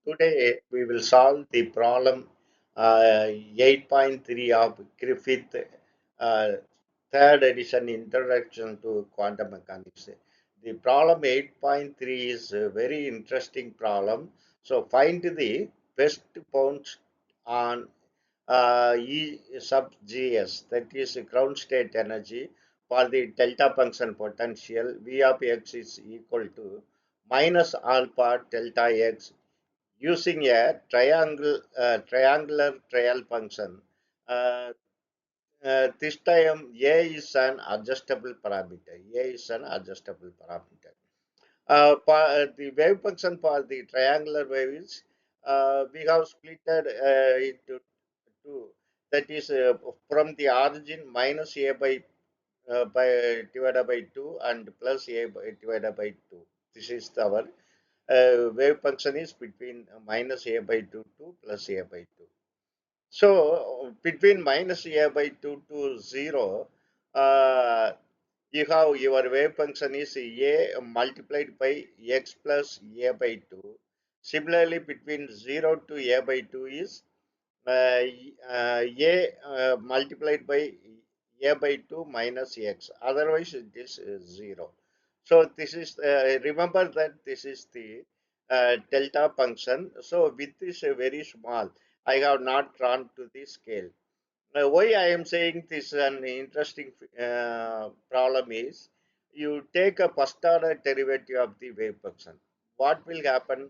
Today we will solve the problem 8.3 of Griffith uh, third edition Introduction to Quantum Mechanics. The problem 8.3 is a very interesting problem. So find the best bounds on E sub Gs, that is ground state energy, for the delta function potential V of x is equal to minus alpha delta x using a triangular trial function. Uh, this time A is an adjustable parameter. A is an adjustable parameter. The wave function for the triangular wave is we have split into two. That is from the origin minus A by divided by 2 and plus A divided by 2. This is our wave function is between minus A by 2 to plus A by 2. So between minus A by 2 to 0, uh, you have your wave function is A multiplied by x plus A by 2. Similarly, between 0 to A by 2 is A multiplied by A by 2 minus x. Otherwise, it is 0. So this is, remember that this is the delta function. So width is very small. I have not drawn to the scale. Why I am saying this an interesting problem is you take a first order derivative of the wave function. What will happen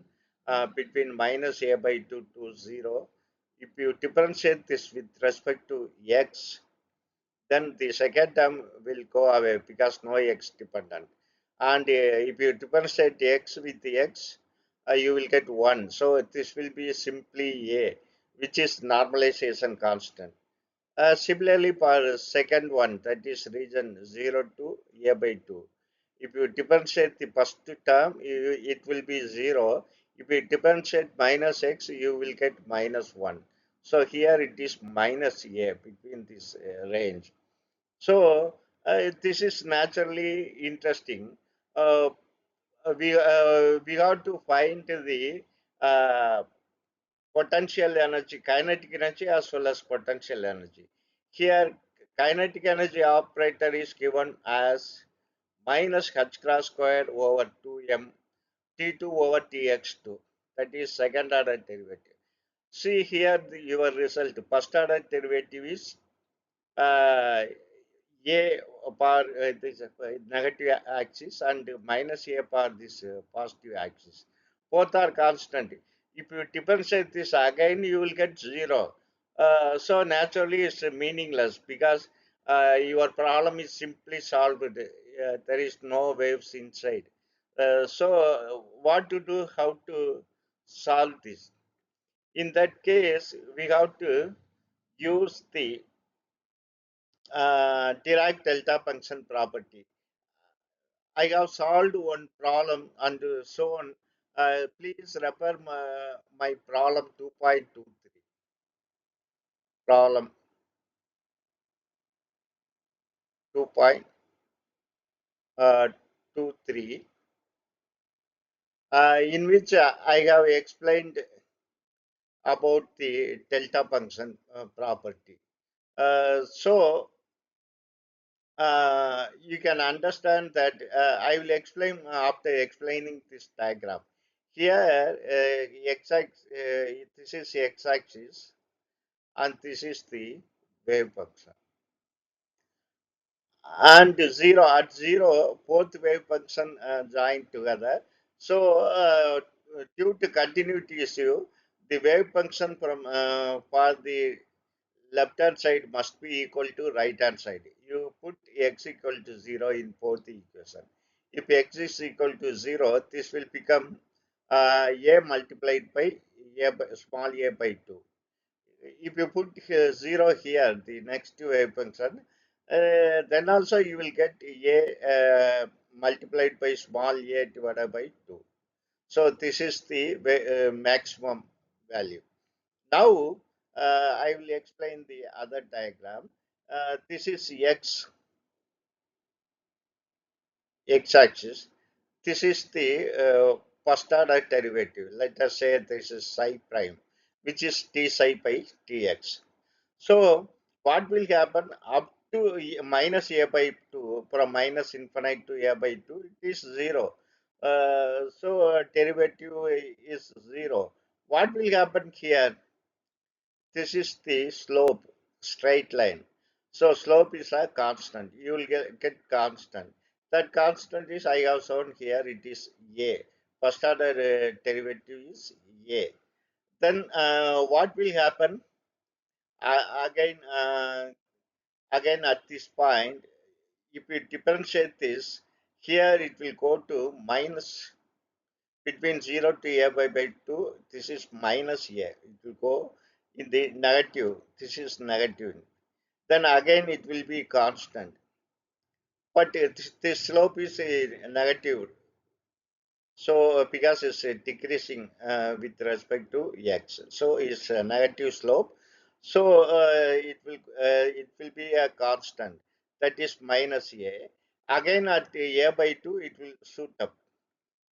between minus a by 2 to 0? If you differentiate this with respect to x, then the second term will go away because no x dependent. And if you differentiate x with the x, you will get 1. So this will be simply a, which is normalization constant. Similarly, for second one, that is region 0 to a by 2. If you differentiate the first term, it will be 0. If you differentiate minus x, you will get minus 1. So here it is minus a between this range. So this is naturally interesting. Uh, we have to find the uh, potential energy, kinetic energy as well as potential energy. Here, kinetic energy operator is given as minus h cross square over 2m t2 over tx2. That is second order derivative. See here your result. First order derivative is uh, a bar this negative axis and minus a bar this positive axis. Both are constant. If you differentiate this again, you will get 0. So naturally, it's meaningless because your problem is simply solved. There is no waves inside. So what to do? How to solve this? In that case, we have to use the Dirac delta function property. I have solved one problem and so on. Please refer my problem 2.23. Problem 2.23, in which I have explained about the delta function property. So you can understand that I will explain after explaining this diagram. Here, this is x-axis and this is the wave function. And 0 at 0, both wave function join together. So, due to continuity issue, the wave function from for the left hand side must be equal to right hand side. You put x equal to 0 in both the equation. If x is equal to 0, this will become a multiplied by small a by 2. If you put 0 here, the next wave function, then also you will get a multiplied by small a divided by 2. So this is the maximum value. Now, I will explain the other diagram. This is x axis. This is the first order derivative. Let us say this is psi prime, which is t psi by tx. So what will happen up to minus a by 2, from minus infinite to a by 2, it is 0. So derivative is 0. What will happen here? This is the slope, straight line. So slope is a constant. You will get constant. That constant is, I have shown here, it is a. First order derivative is a. Then what will happen? Again, again at this point, if you differentiate this, here it will go to minus between 0 to a by 2. This is minus a. It will go in the negative. This is negative. Then again it will be constant. But this slope is negative. So because it's decreasing with respect to x, so it's a negative slope. So it will be a constant, that is minus a. Again at a by 2 it will shoot up.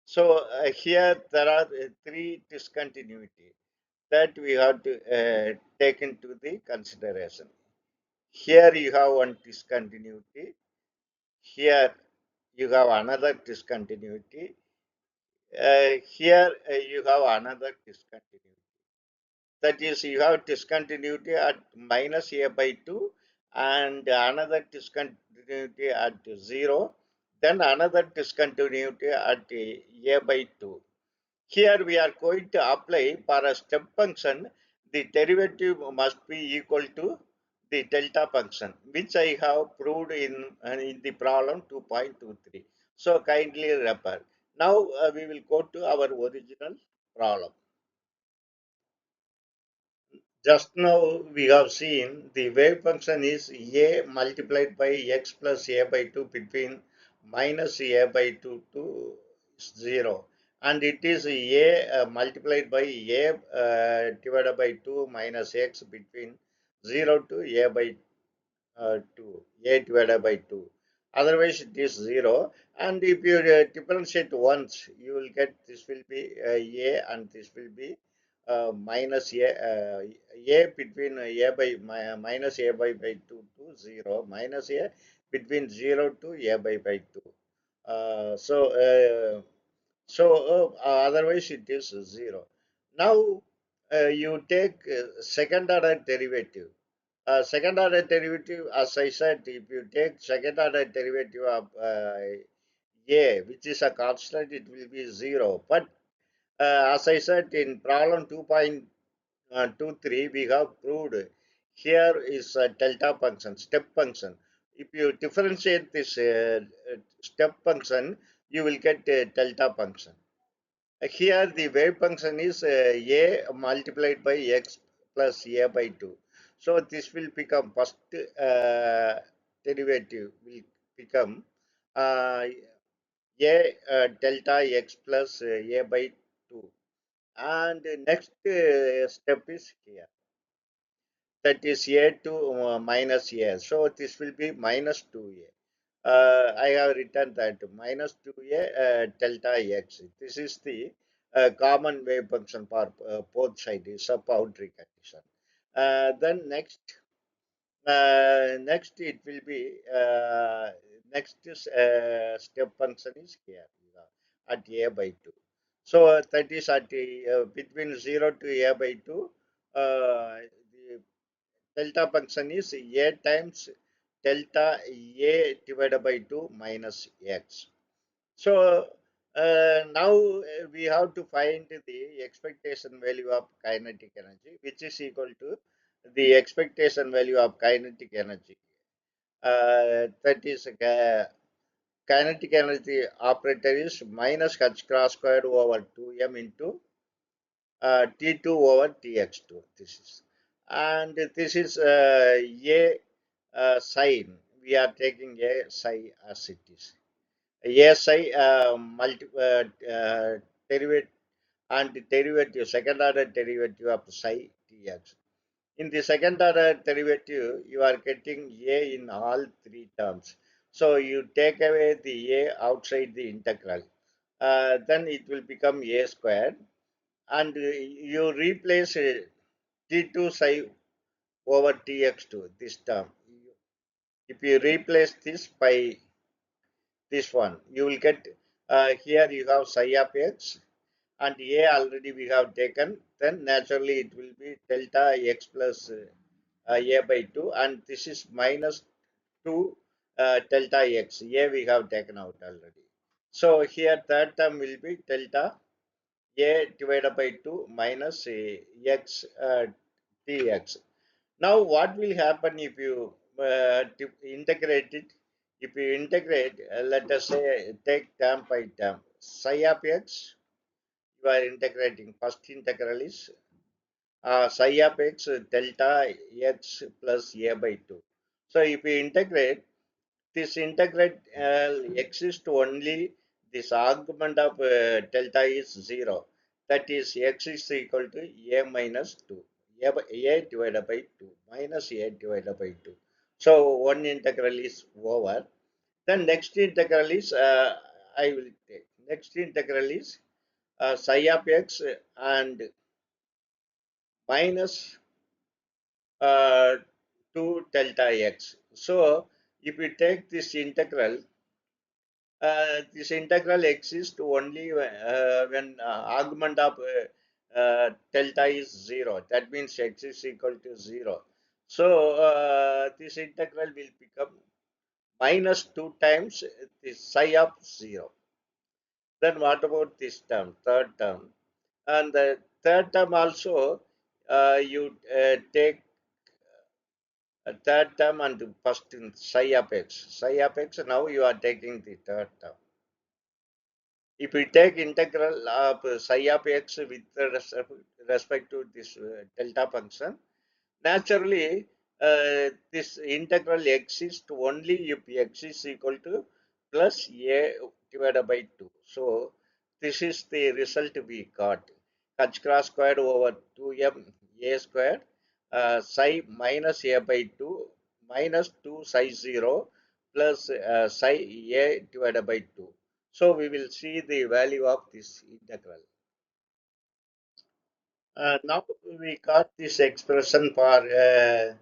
So here there are three discontinuity that we have to take into the consideration. Here you have one discontinuity. Here you have another discontinuity. Here you have another discontinuity. That is, you have discontinuity at minus a by 2 and another discontinuity at 0, then another discontinuity at a by 2. Here we are going to apply for a step function, the derivative must be equal to the delta function, which I have proved in the problem 2.23. So kindly refer. Now we will go to our original problem. Just now we have seen the wave function is a multiplied by x plus a by 2 between minus a by 2 to 0, and it is a multiplied by a divided by 2 minus x between 0 to a by 2, a divided by 2. Otherwise it is 0, and if you differentiate once, you will get this will be a and this will be minus a between a by minus a by 2 to 0, minus a between 0 to a by 2. Otherwise it is 0. Now you take second order derivative. Second order derivative, as I said, if you take second order derivative of a, which is a constant, it will be 0. But as I said in problem 2.23, we have proved here is a delta function, step function. If you differentiate this step function, you will get a delta function. Here the wave function is a multiplied by x plus a by 2. So this will become first derivative will become uh, a delta x plus a by 2. And the next step is here. That is a to minus a. So this will be minus 2a. I have written that minus 2a delta x. This is the common wave function for both sides. Is a boundary condition. Then next it will be next is, step function is here at a by 2. So that is at between 0 to a by 2. The delta function is a times delta a divided by 2 minus x. So now we have to find the expectation value of kinetic energy, which is equal to the expectation value of kinetic energy. That is kinetic energy operator is minus h cross squared over 2m into T2 over Tx2. This is, and this is a sign. We are taking a psi as it is. A psi derivative and derivative, second order derivative of psi Tx. In the second order derivative, you are getting a in all three terms. So you take away the a outside the integral. then it will become a squared, and you replace t2 psi over tx2, this term. If you replace this by this one, you will get, here you have psi of x, and a already we have taken, then naturally it will be delta x plus a by 2, and this is minus 2 delta x. A we have taken out already. So here third term will be delta a divided by 2 minus x dx. Now, what will happen if you integrate it? If you integrate, let us say, take term by term, psi of x, you are integrating. First integral is psi of x delta x plus a by 2. So, if you integrate, this integrate exists only this argument of delta is 0. That is x is equal to a minus 2. A divided by 2 minus a divided by 2. So one integral is over. Then next integral is, I will take. Next integral is psi of x and minus uh, 2 delta x. So if we take this integral exists only when argument of delta is 0. That means x is equal to 0. So this integral will become minus 2 times the psi of 0. Then what about this term, third term? And the third term also, you take a third term and first in psi of x. Psi of x, now you are taking the third term. If we take integral of psi of x with respect to this delta function, naturally this integral exists only if x is equal to plus a divided by 2. So this is the result we got. H cross squared over 2m a squared psi minus a by 2 minus 2 psi 0 plus psi a divided by 2. So we will see the value of this integral. Now we got this expression for the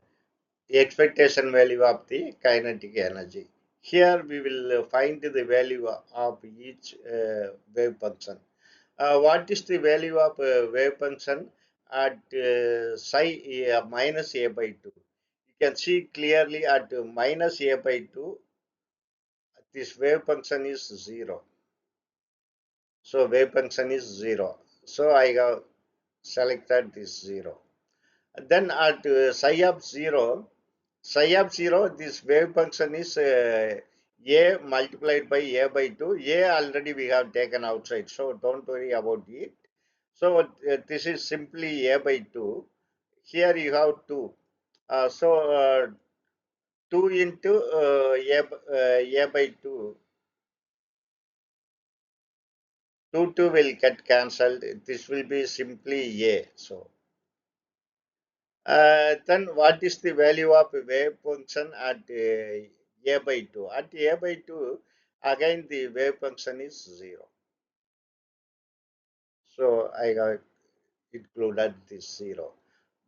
expectation value of the kinetic energy. Here we will find the value of each wave function. What is the value of wave function at psi minus a by 2? You can see clearly at minus a by 2, this wave function is 0. So wave function is 0. So I have selected this 0. Then at psi of 0, this wave function is a multiplied by a by 2. A already we have taken outside, so don't worry about it. So this is simply a by 2. Here you have 2. So 2 into a by 2. 2 will get cancelled. This will be simply a. So then what is the value of wave function at a by 2? At a by 2, again the wave function is 0. So I got included this 0.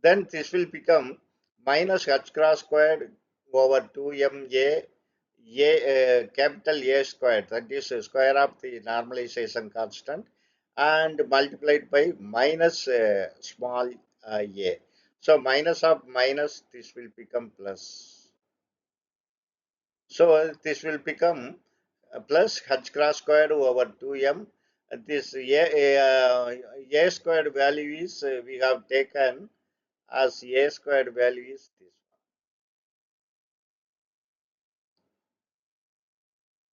Then this will become minus h cross squared over 2ma capital A squared, that is square of the normalization constant, and multiplied by minus small a. So minus of minus, this will become plus. So this will become plus h cross squared over 2m. This a squared value is we have taken as a squared value is this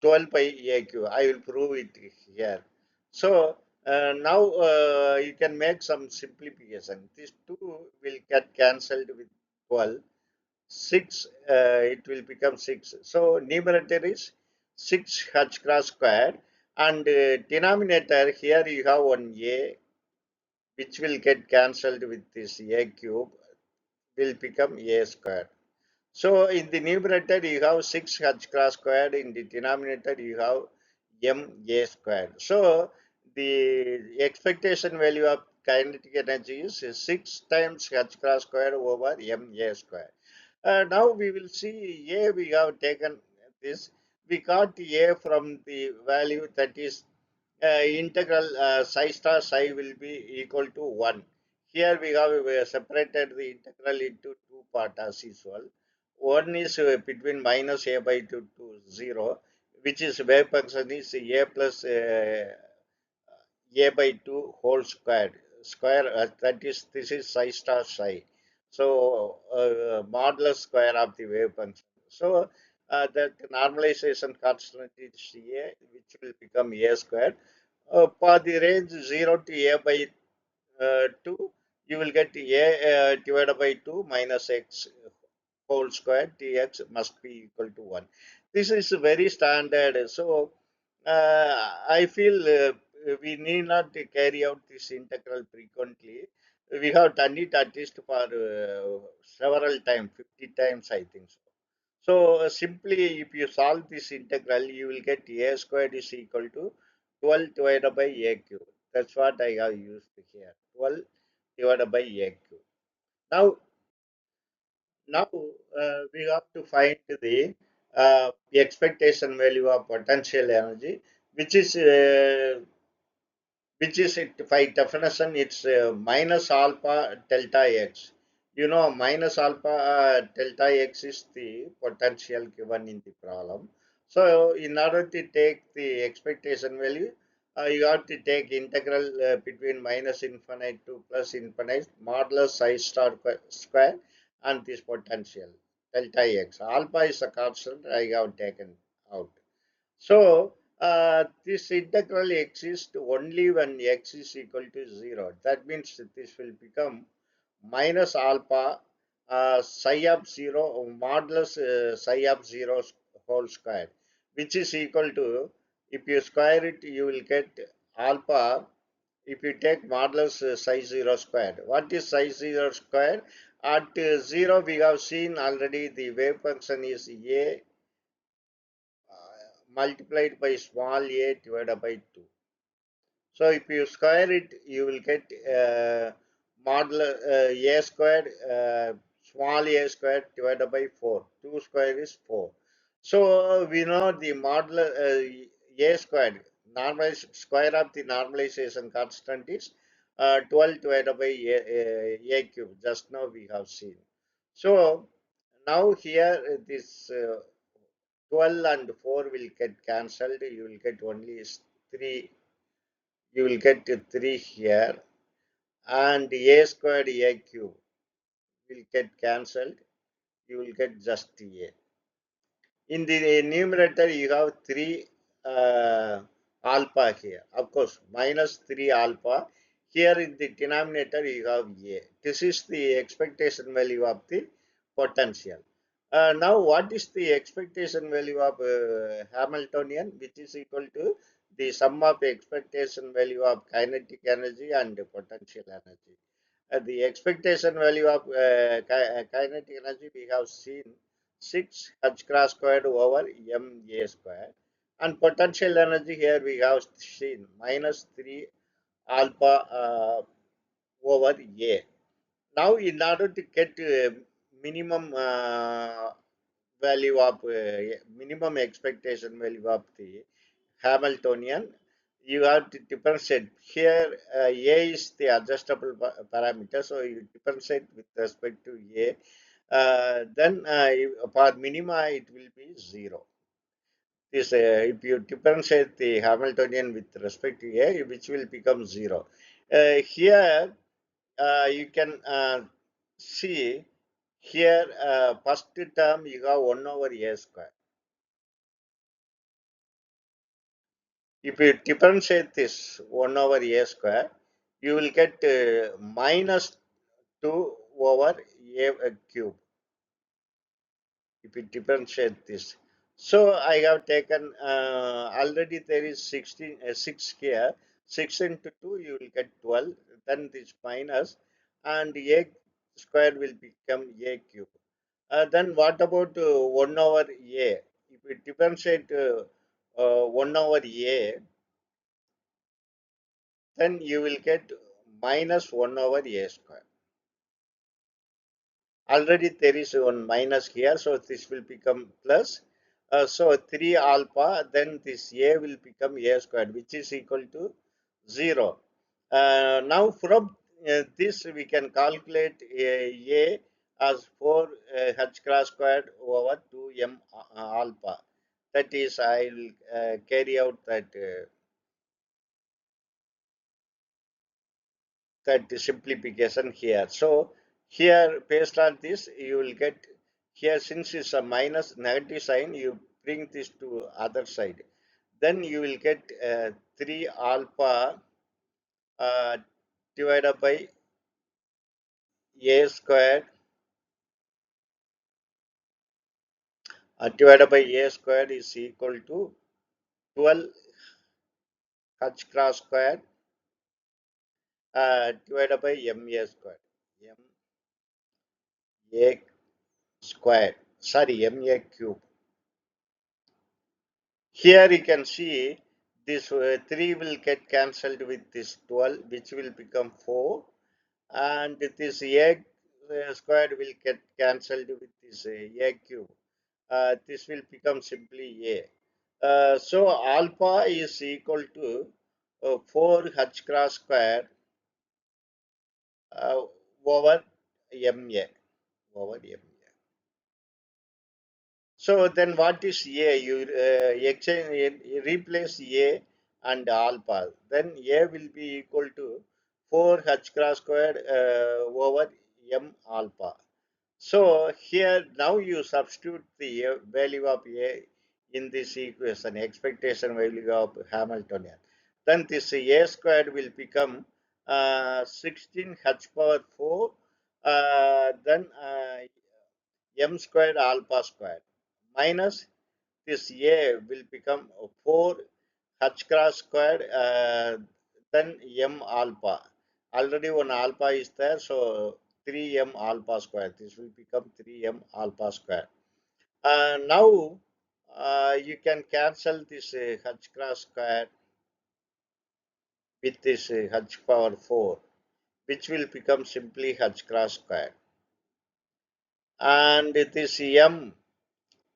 12 by aq. I will prove it here. So now you can make some simplification. This 2 will get cancelled with 12. 6, it will become 6. So numerator is 6 h cross squared, and denominator here you have one a, which will get cancelled with this a cube, will become a squared. So in the numerator you have 6 h cross squared, in the denominator you have ma squared. So the expectation value of kinetic energy is 6 times h cross square over ma square. Now we will see a, we have taken this. We got a from the value that is integral psi star psi will be equal to 1. Here we have separated the integral into two parts as usual. One is between minus a by 2 to 0, which is wave function is a plus a by 2 whole square that is, this is psi star psi. So modulus square of the wave function. So that normalization constant is a, which will become a square. For the range 0 to a by 2, you will get a divided by 2 minus x whole square dx must be equal to 1. This is very standard. So I feel we need not to carry out this integral frequently. We have done it at least for several times, 50 times I think so. So simply if you solve this integral, you will get a squared is equal to 12 divided by a cube. That's what I have used here. 12 divided by a cube. Now we have to find the expectation value of potential energy, which is it by definition it's minus alpha delta x. You know, minus alpha delta x is the potential given in the problem. So in order to take the expectation value, you have to take integral between minus infinite to plus infinite modulus I star square and this potential delta x. Alpha is a constant I have taken out. So this integral exists only when x is equal to 0. That means that this will become minus alpha psi of 0 modulus psi of 0 whole square, which is equal to, if you square it, you will get alpha. If you take modulus psi 0 square, what is psi 0 square? At 0, we have seen already the wave function is a multiplied by small a divided by 2. So if you square it, you will get modular a squared small a squared divided by 4. 2 square is 4. So we know the modular a squared, normalize square of the normalization constant is 12 divided by a cube. Just now we have seen. So now here this 12 and 4 will get cancelled. You will get only 3. You will get 3 here, and a squared a cube will get cancelled. You will get just a. In the numerator, you have 3 alpha here. Of course, minus 3 alpha. Here in the denominator, you have a. This is the expectation value of the potential. Now, what is the expectation value of Hamiltonian, which is equal to the sum of expectation value of kinetic energy and potential energy? The expectation value of kinetic energy we have seen 6 h cross squared over ma square, and potential energy here we have seen minus 3 alpha over a. Now in order to get minimum value of minimum expectation value of the Hamiltonian, you have to differentiate. Here, A is the adjustable parameter, so you differentiate with respect to A. Then for minima, it will be 0. This, if you differentiate the Hamiltonian with respect to A, which will become 0. Here, you can see here, first term you have 1 over A square. If you differentiate this 1 over a square, you will get minus 2 over a cube. If you differentiate this. So I have taken already there is 16, 6 here. 6 into 2 you will get 12. Then this minus, and a square will become a cube. Then what about 1 over a? If we differentiate 1 over A, then you will get minus 1 over A square. Already there is one minus here, so this will become plus. So 3 alpha, then this A will become A squared, which is equal to 0. Now from this we can calculate A as 4 h cross squared over 2m alpha. That is, I will carry out that simplification here. So here, based on this, you will get here, since it's a minus negative sign, you bring this to other side. Then you will get 3 alpha uh, divided by a squared is equal to 12 h cross squared divided by ma squared. Ma squared. Sorry, ma cube. Here you can see this 3 will get cancelled with this 12, which will become 4, and this a squared will get cancelled with this a cube. This will become simply a. So alpha is equal to 4 h cross square uh, over ma over ma. So then what is A? You exchange, you replace A and alpha. Then A will be equal to 4 h cross squared over m alpha. So here now you substitute the value of A in this equation, expectation value of Hamiltonian. Then this A squared will become 16 h power 4. Then m squared alpha squared minus this a will become 4 h cross squared, then m alpha. Already one alpha is there, so 3m alpha square. This will become 3m alpha square. Now you can cancel this h cross square with this h power 4, which will become simply h cross square. And this m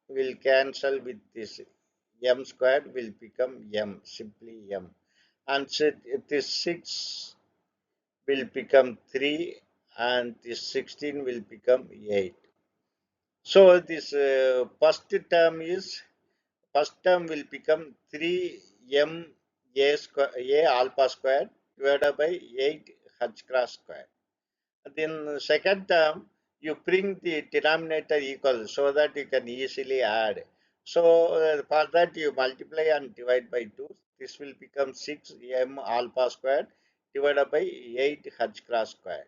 will cancel with this m squared will become m, simply m, and so this 6 will become 3 and this 16 will become 8. So this first term will become 3m a square a alpha squared divided by 8 h cross square. Then second term, you bring the denominator equal so that you can easily add. So for that you multiply and divide by 2. This will become 6m alpha squared divided by 8 h cross square.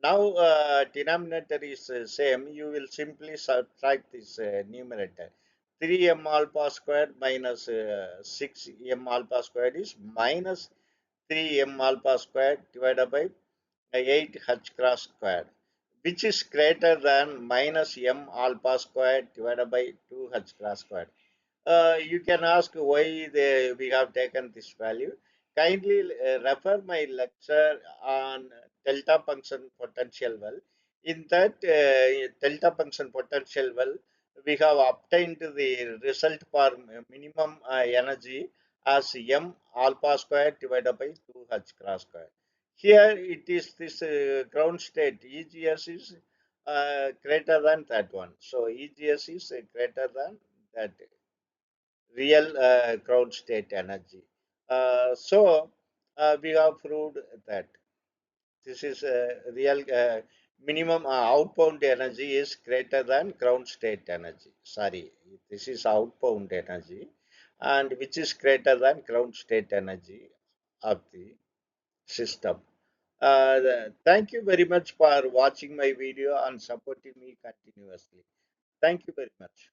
Now denominator is same. You will simply subtract this numerator. 3m alpha squared minus 6m alpha squared is minus 3m alpha squared divided by 8 h cross squared, which is greater than minus m alpha squared divided by 2 h cross squared. You can ask why we have taken this value. Kindly refer my lecture on delta function potential well. In that delta function potential well, we have obtained the result for minimum energy as m alpha square divided by 2 h cross square. Here it is this ground state EGS is greater than that one. So EGS is greater than that real ground state energy. So we have proved that this is real minimum outbound energy is greater than ground state energy. Sorry, this is outbound energy, and which is greater than ground state energy of the system. Thank you very much for watching my video and supporting me continuously. Thank you very much.